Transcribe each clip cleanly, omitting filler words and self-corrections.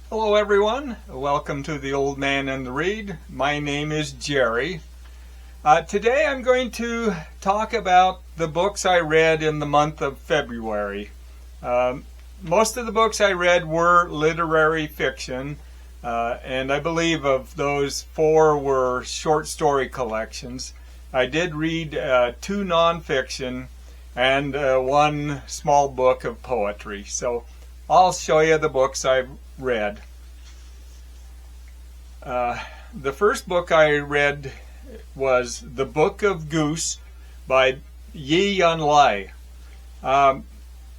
Hello everyone, welcome to the Old Man and the Read. My name is Jerry. Today I'm going to talk about the books I read in the month of February. Most of the books I read were literary fiction, and I believe of those 4 were short story collections. I did read 2 nonfiction and 1 small book of poetry. So I'll show you the books I've read. The first book I read was The Book of Goose by Yi Yun Lai.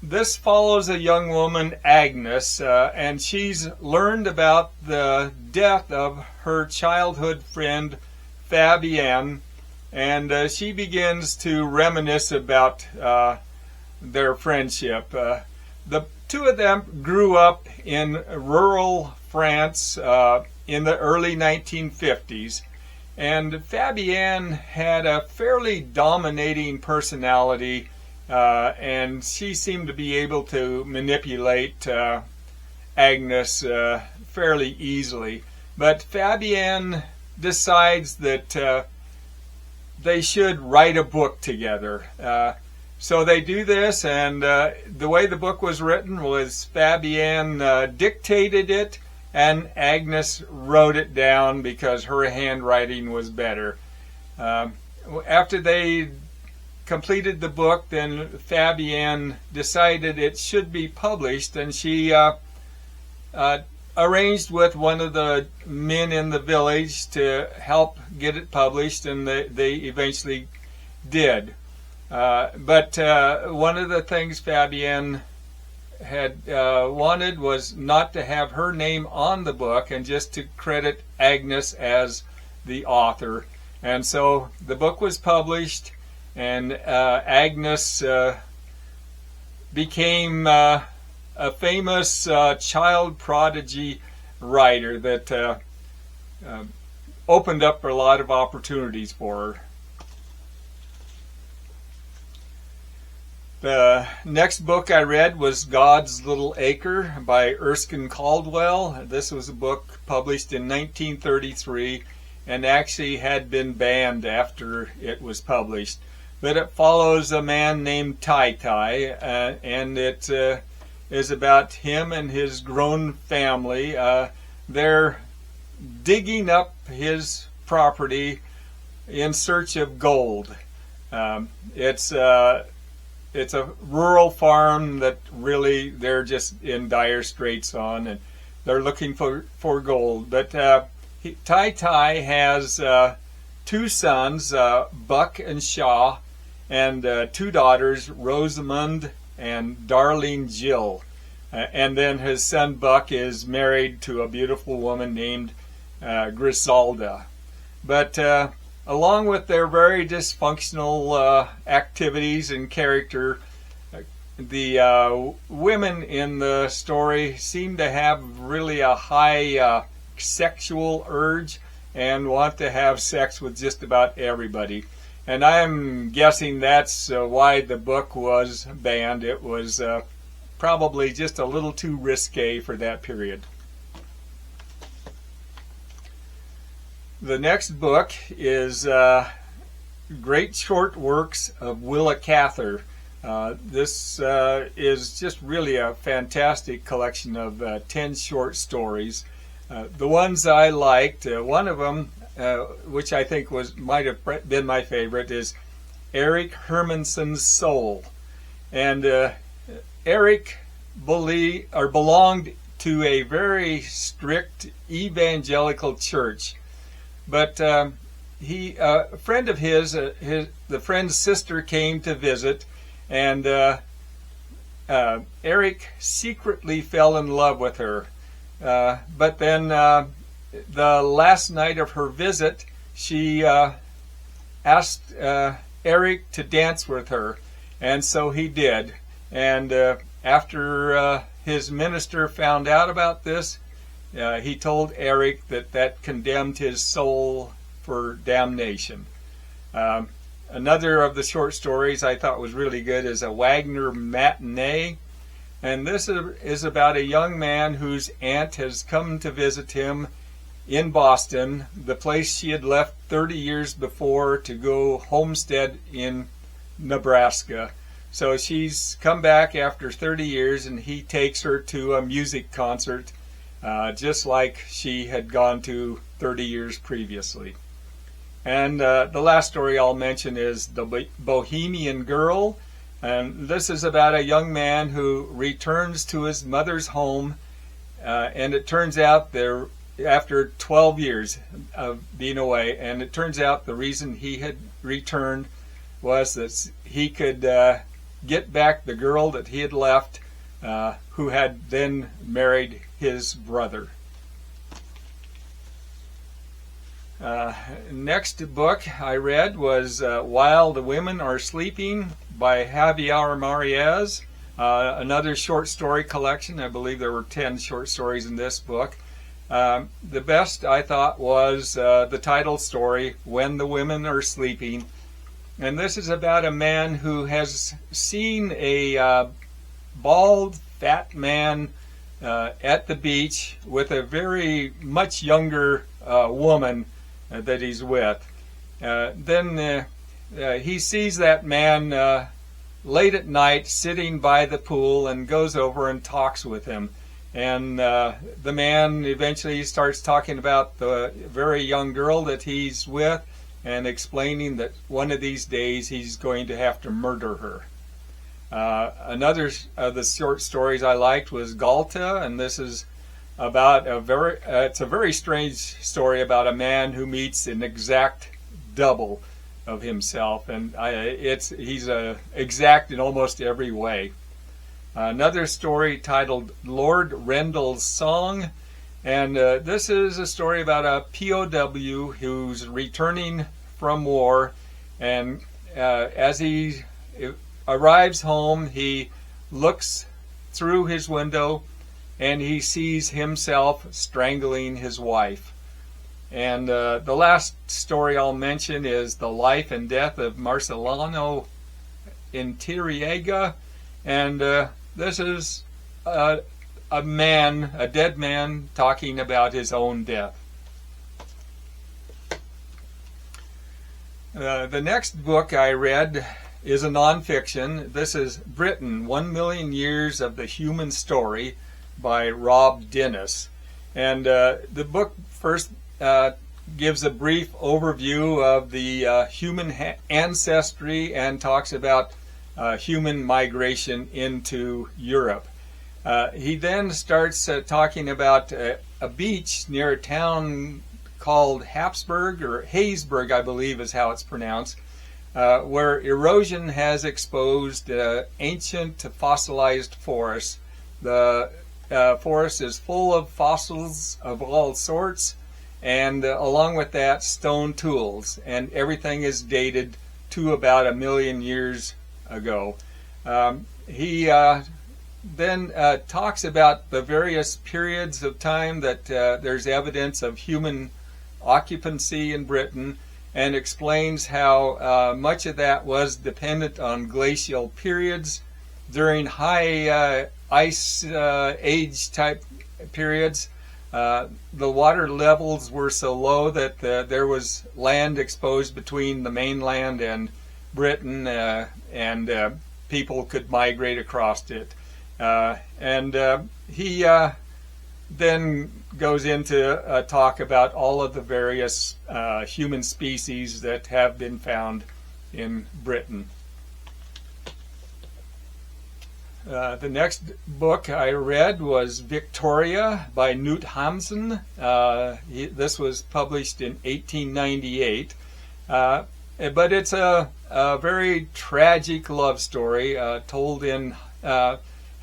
This follows a young woman, Agnes, and she's learned about the death of her childhood friend, Fabienne, and she begins to reminisce about their friendship. The 2 of them grew up in rural France in the early 1950s, and Fabienne had a fairly dominating personality, and she seemed to be able to manipulate Agnes fairly easily. But Fabienne decides that they should write a book together. So they do this, and the way the book was written was Fabienne dictated it, and Agnes wrote it down because her handwriting was better. After they completed the book, then Fabienne decided it should be published, and she arranged with one of the men in the village to help get it published, and they eventually did. But one of the things Fabienne had wanted was not to have her name on the book and just to credit Agnes as the author. And so the book was published, and Agnes became a famous child prodigy writer that opened up a lot of opportunities for her. The next book I read was God's Little Acre by Erskine Caldwell. This was a book published in 1933 and actually had been banned after it was published. But it follows a man named Tai Tai, and it is about him and his grown family. They're digging up his property in search of gold. It's a rural farm that really they're just in dire straits on, and they're looking for gold. But Tai Tai has 2 sons, Buck and Shaw, and 2 daughters, Rosamund and Darling Jill. And then his son Buck is married to a beautiful woman named Griselda. But along with their very dysfunctional activities and character, the women in the story seem to have really a high sexual urge and want to have sex with just about everybody. And I'm guessing that's why the book was banned. It was probably just a little too risque for that period. The next book is Great Short Works of Willa Cather. This is just really a fantastic collection of 10 short stories. The ones I liked, one of them, which I think might have been my favorite, is Eric Hermanson's Soul. And Eric belonged to a very strict evangelical church. But a friend of his, the friend's sister came to visit, and Eric secretly fell in love with her. But then the last night of her visit, she asked Eric to dance with her, and so he did. And after his minister found out about this, he told Eric that condemned his soul for damnation. Another of the short stories I thought was really good is A Wagner Matinee. And this is about a young man whose aunt has come to visit him in Boston, the place she had left 30 years before to go homestead in Nebraska. So she's come back after 30 years, and he takes her to a music concert, just like she had gone to 30 years previously. And the last story I'll mention is The Bohemian Girl. And this is about a young man who returns to his mother's home, and it turns out after 12 years of being away, and it turns out the reason he had returned was that he could get back the girl that he had left, who had then married his brother. Next book I read was While the Women Are Sleeping by Javier Mariez, another short story collection. I believe there were 10 short stories in this book. The best, I thought, was the title story, When the Women Are Sleeping. And this is about a man who has seen a bald, fat man at the beach with a very much younger woman that he's with. Then he sees that man late at night sitting by the pool and goes over and talks with him. And the man eventually starts talking about the very young girl that he's with and explaining that one of these days he's going to have to murder her. Another of the short stories I liked was Galta, and this is about it's a very strange story about a man who meets an exact double of himself, and he's exact in almost every way. Another story titled Lord Rendell's Song, and this is a story about a POW who's returning from war, and as he arrives home, he looks through his window and he sees himself strangling his wife. And the last story I'll mention is The Life and Death of Marcelino Intiriega, and this is a dead man talking about his own death. The next book I read is a nonfiction. This is Britain, 1 Million Years of the Human Story by Rob Dennis. And the book first gives a brief overview of the human ancestry and talks about human migration into Europe. He then starts talking about a beach near a town called Habsburg, or Haysburg, I believe is how it's pronounced, where erosion has exposed ancient fossilized forests. The forest is full of fossils of all sorts, and along with that, stone tools, and everything is dated to about 1 million years ago. He then talks about the various periods of time that there's evidence of human occupancy in Britain, and explains how much of that was dependent on glacial periods during high ice age type periods. The water levels were so low that there was land exposed between the mainland and Britain, and people could migrate across it. He then goes into a talk about all of the various human species that have been found in Britain. The next book I read was Victoria by Knut Hamsun. This was published in 1898. But it's a very tragic love story told in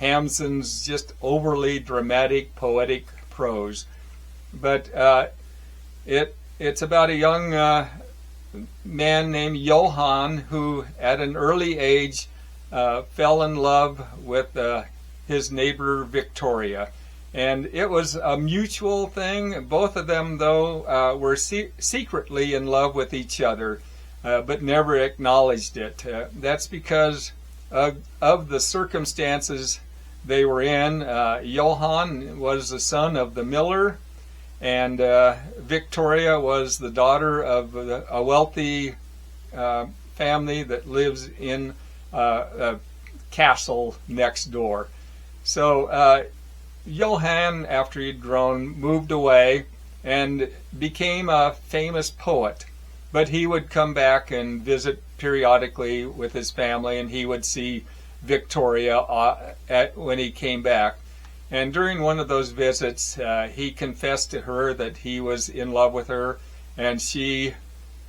Hamsun's just overly dramatic, poetic prose. But it's about a young man named Johann who, at an early age, fell in love with his neighbor Victoria. And it was a mutual thing. Both of them, though, were secretly in love with each other, but never acknowledged it. That's because of the circumstances they were in. Johann was the son of the miller, and Victoria was the daughter of a wealthy family that lives in a castle next door. So Johann, after he'd grown, moved away and became a famous poet. But he would come back and visit periodically with his family, and he would see Victoria when he came back. And during one of those visits, he confessed to her that he was in love with her, and she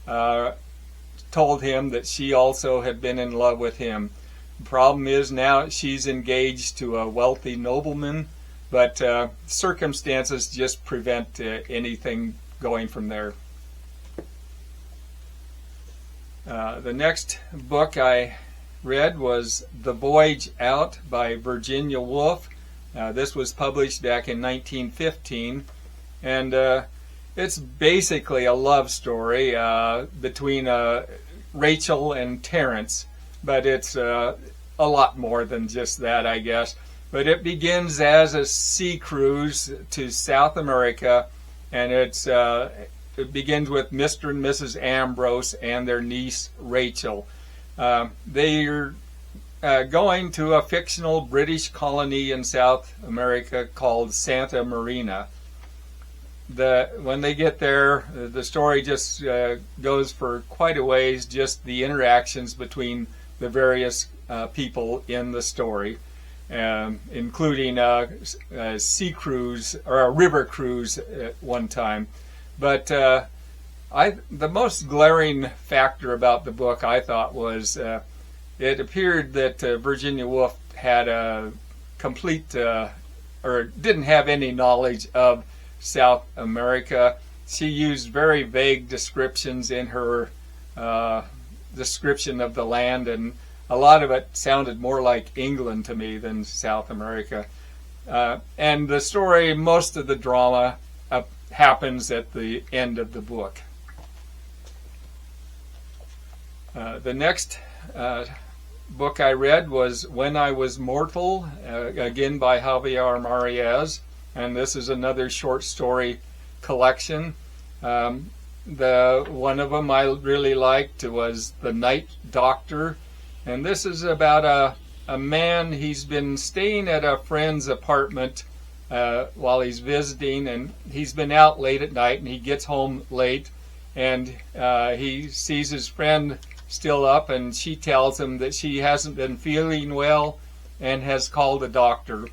told him that she also had been in love with him. The problem is now she's engaged to a wealthy nobleman, but circumstances just prevent anything going from there. The next book I read was The Voyage Out by Virginia Woolf. This was published back in 1915, and it's basically a love story between Rachel and Terence, but it's a lot more than just that, I guess. But it begins as a sea cruise to South America, and it begins with Mr. and Mrs. Ambrose and their niece Rachel. They're going to a fictional British colony in South America called Santa Marina. When they get there, the story just goes for quite a ways, just the interactions between the various people in the story, including a sea cruise or a river cruise at one time. But the most glaring factor about the book, I thought, was it appeared that Virginia Woolf had a complete or didn't have any knowledge of South America. She used very vague descriptions in her description of the land, and a lot of it sounded more like England to me than South America. And the story, most of the drama, happens at the end of the book. The next book I read was When I Was Mortal, again by Javier Mariez, and this is another short story collection. One of them I really liked was The Night Doctor, and this is about a man. He's been staying at a friend's apartment while he's visiting, and he's been out late at night, and he gets home late, and he sees his friend still up, and she tells him that she hasn't been feeling well and has called a doctor.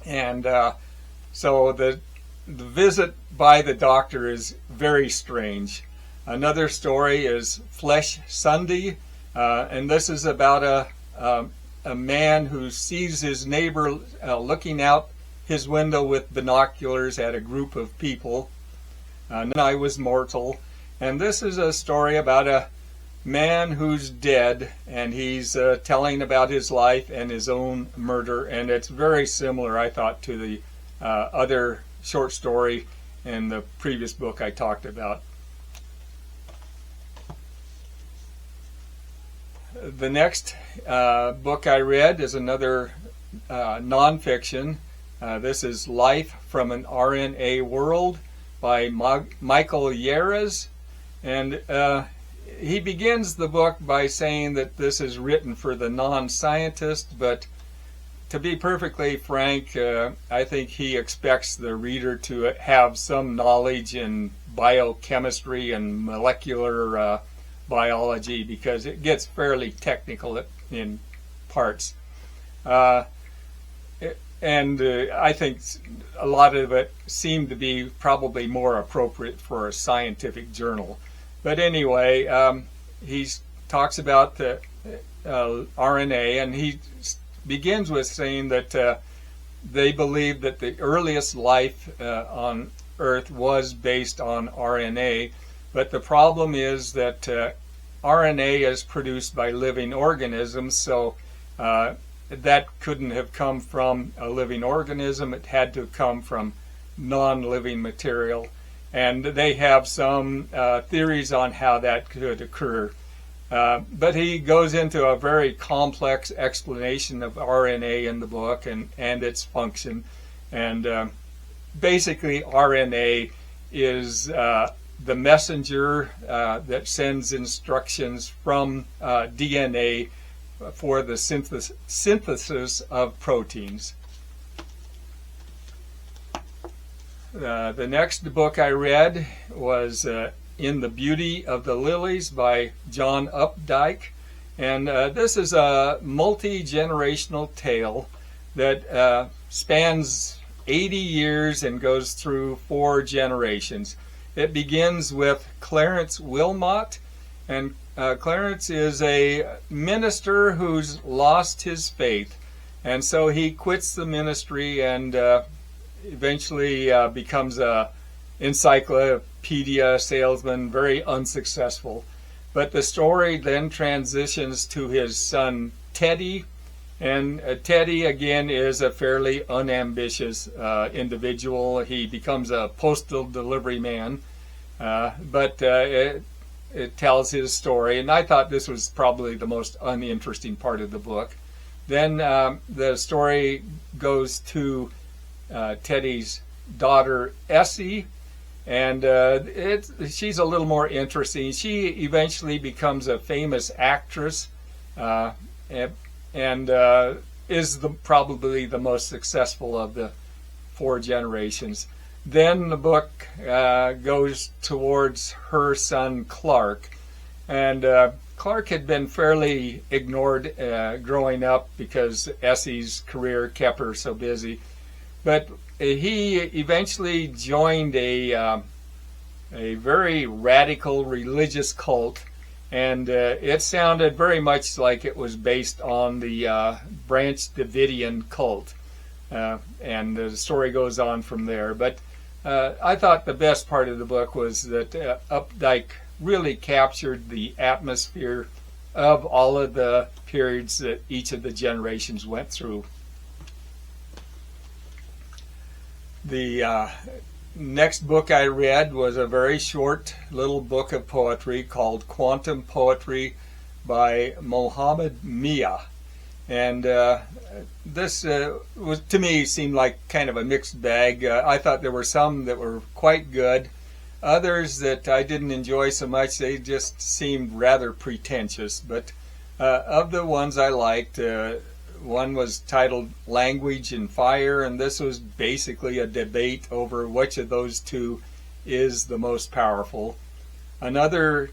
And so the visit by the doctor is very strange. Another story is Flesh Sunday, and this is about a man who sees his neighbor looking out his window with binoculars at a group of people. And I Was Mortal, and this is a story about a man who's dead, and he's telling about his life and his own murder, and it's very similar, I thought, to the other short story in the previous book I talked about. The next book I read is another nonfiction. This is Life from an RNA World by Michael Yeres, and he begins the book by saying that this is written for the non-scientist, but to be perfectly frank, I think he expects the reader to have some knowledge in biochemistry and molecular biology, because it gets fairly technical in parts. And I think a lot of it seemed to be probably more appropriate for a scientific journal. But anyway, he talks about the RNA, and he begins with saying that they believe that the earliest life on Earth was based on RNA, but the problem is that RNA is produced by living organisms, so that couldn't have come from a living organism. It had to come from non-living material, and they have some theories on how that could occur. But he goes into a very complex explanation of RNA in the book and its function. And basically, RNA is the messenger that sends instructions from DNA for the synthesis of proteins. The next book I read was In the Beauty of the Lilies by John Updike. And this is a multi-generational tale that spans 80 years and goes through 4 generations. It begins with Clarence Wilmot, and Clarence is a minister who's lost his faith, and so he quits the ministry and eventually becomes a encyclopedia salesman, very unsuccessful. But the story then transitions to his son Teddy, and Teddy again is a fairly unambitious individual. He becomes a postal delivery man, but it tells his story, and I thought this was probably the most uninteresting part of the book. Then the story goes to Teddy's daughter Essie, and she's a little more interesting. She eventually becomes a famous actress and is probably the most successful of the 4 generations. Then the book goes towards her son Clark, and Clark had been fairly ignored growing up because Essie's career kept her so busy. But he eventually joined a very radical religious cult, and it sounded very much like it was based on the Branch Davidian cult. And the story goes on from there. But I thought the best part of the book was that Updike really captured the atmosphere of all of the periods that each of the generations went through. The next book I read was a very short little book of poetry called Quantum Poetry by Mohammed Mia. And this was, to me, seemed like kind of a mixed bag. I thought there were some that were quite good. Others that I didn't enjoy so much, they just seemed rather pretentious. But of the ones I liked, one was titled Language and Fire, and this was basically a debate over which of those two is the most powerful. Another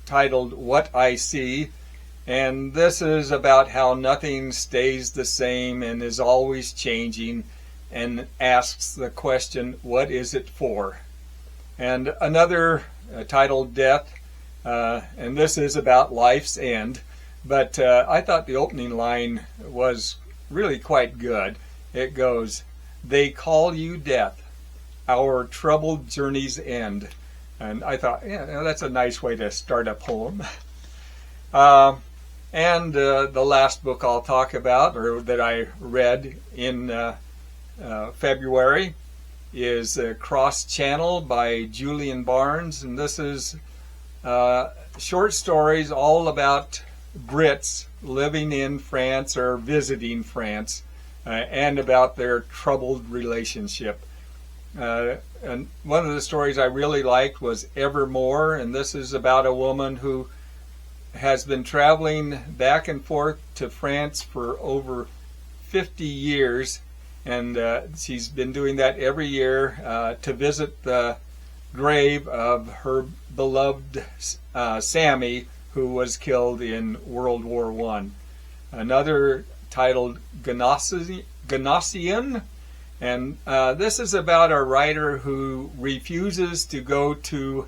titled What I See, and this is about how nothing stays the same and is always changing, and asks the question, what is it for? And another titled Death, and this is about life's end. But I thought the opening line was really quite good. It goes, "They call you death, our troubled journey's end." And I thought, yeah, that's a nice way to start a poem. And the last book I'll talk about, or that I read in February, is Cross Channel by Julian Barnes. And this is short stories all about Brits living in France or visiting France, and about their troubled relationship. And one of the stories I really liked was Evermore, and this is about a woman who has been traveling back and forth to France for over 50 years, and she's been doing that every year to visit the grave of her beloved Sammy, who was killed in World War I. Another titled Gnossian, and this is about a writer who refuses to go to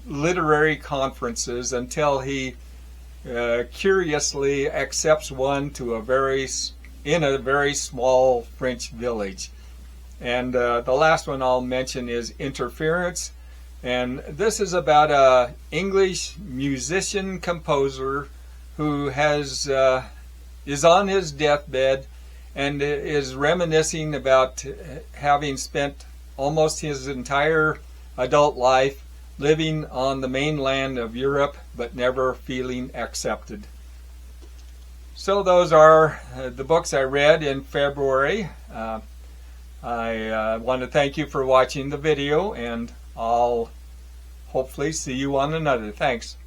literary conferences until he curiously accepts one to in a very small French village. And the last one I'll mention is Interference. And this is about an English musician composer who is on his deathbed and is reminiscing about having spent almost his entire adult life living on the mainland of Europe but never feeling accepted. So those are the books I read in February. I want to thank you for watching the video, and I'll hopefully see you on another. Thanks.